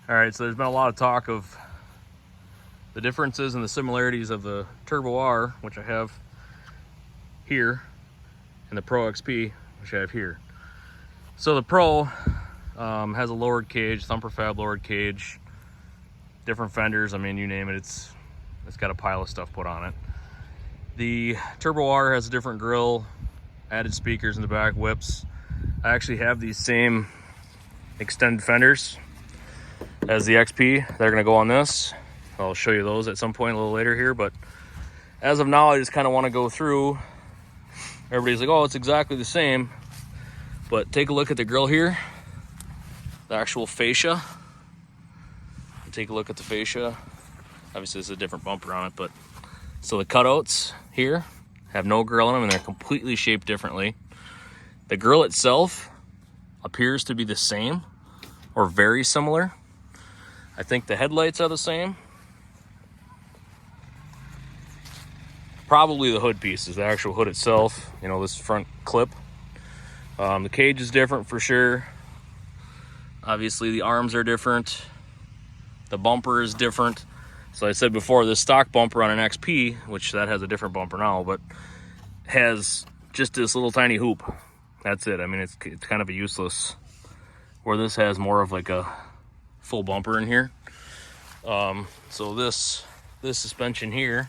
All right, so there's been a lot of talk of the differences and the similarities of the Turbo R, which I have here, and the Pro XP, which I have here. So the Pro has a lowered cage, thumper fab lowered cage, different fenders. I mean, you name it, it's got a pile of stuff put on it. The Turbo R has a different grill, added speakers in the back, whips. I actually have these same extended fenders as the XP. They're gonna go on this. I'll show you those at some point a little later here, but as of now, I just kind of want to go through. Everybody's like, oh, it's exactly the same, but take a look at the grill here, the actual fascia. Take a look at the fascia. Obviously, there's a different bumper on it, but so the cutouts here have no grill in them, and they're completely shaped differently. The grill itself appears to be the same or very similar. I think the headlights are the same. Probably the hood pieces, the actual hood itself, you know, this front clip. The cage is different for sure. Obviously, the arms are different. The bumper is different. So I said before, this stock bumper on an XP, which that has a different bumper now, but has just this little tiny hoop. That's it. I mean, it's kind of a useless, where this has more of like a full bumper in here. So this suspension here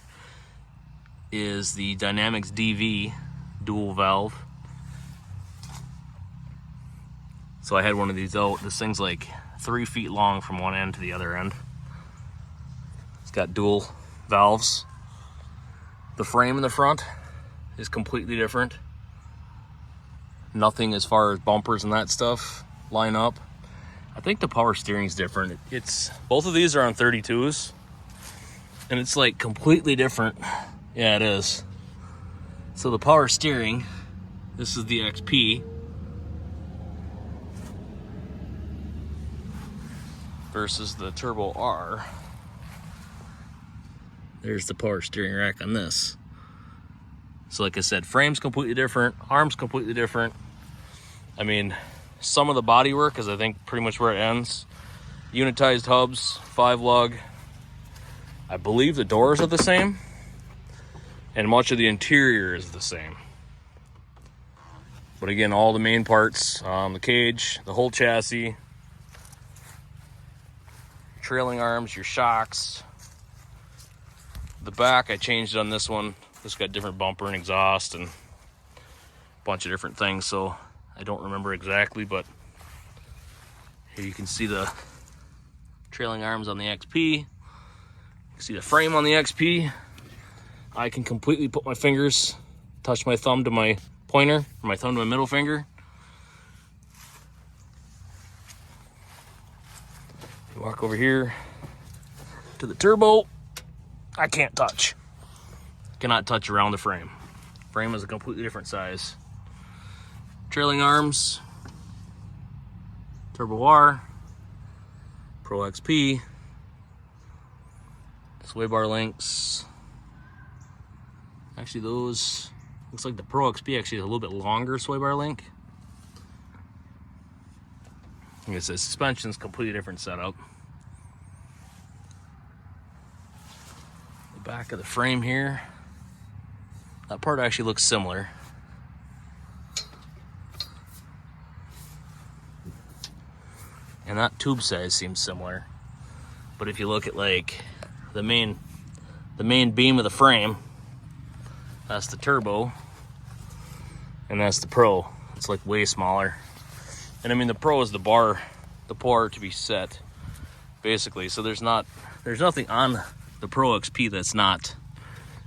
is the Dynamics DV dual valve. So I had one of these out. This thing's like 3 feet long from one end to the other end. It's got dual valves. The frame in the front is completely different. Nothing as far as bumpers and that stuff line up. I think the power steering is different. It's both of these are on 32s, and it's like completely different. Yeah, it is. So the power steering, this is the XP versus the Turbo R. There's the power steering rack on this. So like I said, frame's completely different, arms completely different. I mean, some of the bodywork is, I think, pretty much where it ends. Unitized hubs, 5-lug. I believe the doors are the same, and much of the interior is the same. But again, all the main parts, the cage, the whole chassis, trailing arms, your shocks. The back I changed on this one. This got different bumper and exhaust and a bunch of different things, so I don't remember exactly, but here you can see the trailing arms on the XP. You can see the frame on the XP. I can completely put my fingers, touch my thumb to my pointer, or my thumb to my middle finger. You walk over here to the Turbo. I can't touch. Cannot touch around the frame. Frame is a completely different size. Trailing arms, Turbo R, Pro XP, sway bar links. Actually, those, looks like the Pro XP actually has a little bit longer sway bar link. Like I said, suspension's completely different setup. The back of the frame here, that part actually looks similar. And that tube size seems similar. But if you look at like the main beam of the frame, that's the Turbo, and that's the Pro. It's like way smaller. And I mean, the Pro is the bar to be set, basically. So there's nothing on the Pro XP that's not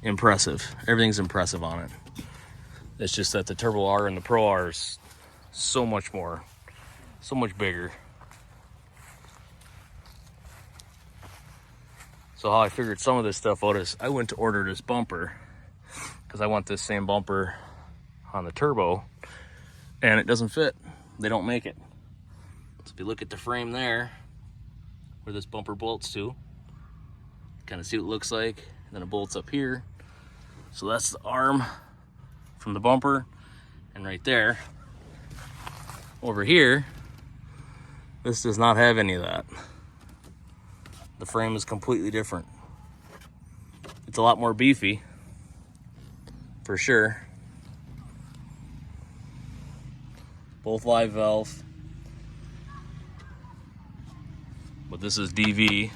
impressive. Everything's impressive on it. It's just that the Turbo R and the Pro R is so much more, so much bigger. So how I figured some of this stuff out is I went to order this bumper because I want this same bumper on the Turbo, and it doesn't fit. They don't make it. So if you look at the frame there, where this bumper bolts to, kind of see what it looks like, and then it bolts up here. So that's the arm from the bumper, and right there, over here, this does not have any of that. the frame is completely different. It's a lot more beefy, for sure. Both live valve, but this is DV.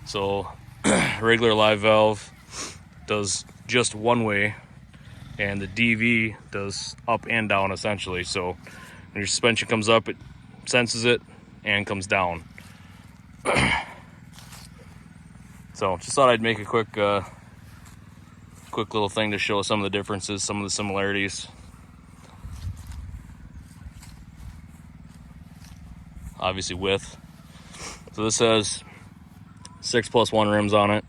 So regular live valve does just one way, and the DV does up and down essentially. So when your suspension comes up, it senses it and comes down. So just thought I'd make a quick little thing to show some of the differences, some of the similarities. Obviously width. So this has 6+1 rims on it.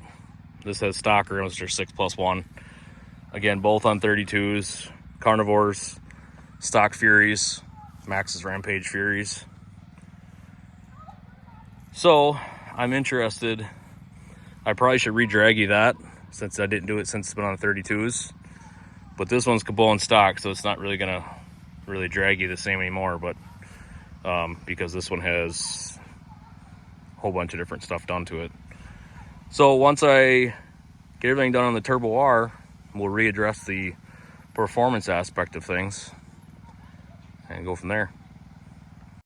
This has stock rims, which are 6+1. Again, both on 32s, Carnivores, stock Furies, Max's Rampage Furies. So I'm interested. I probably should re-draggy that, since I didn't do it since it's been on the 32s. But this one's Cabot stock, so it's not really gonna really drag you the same anymore. But because this one has a whole bunch of different stuff done to it. So once I get everything done on the Turbo R, we'll readdress the performance aspect of things and go from there.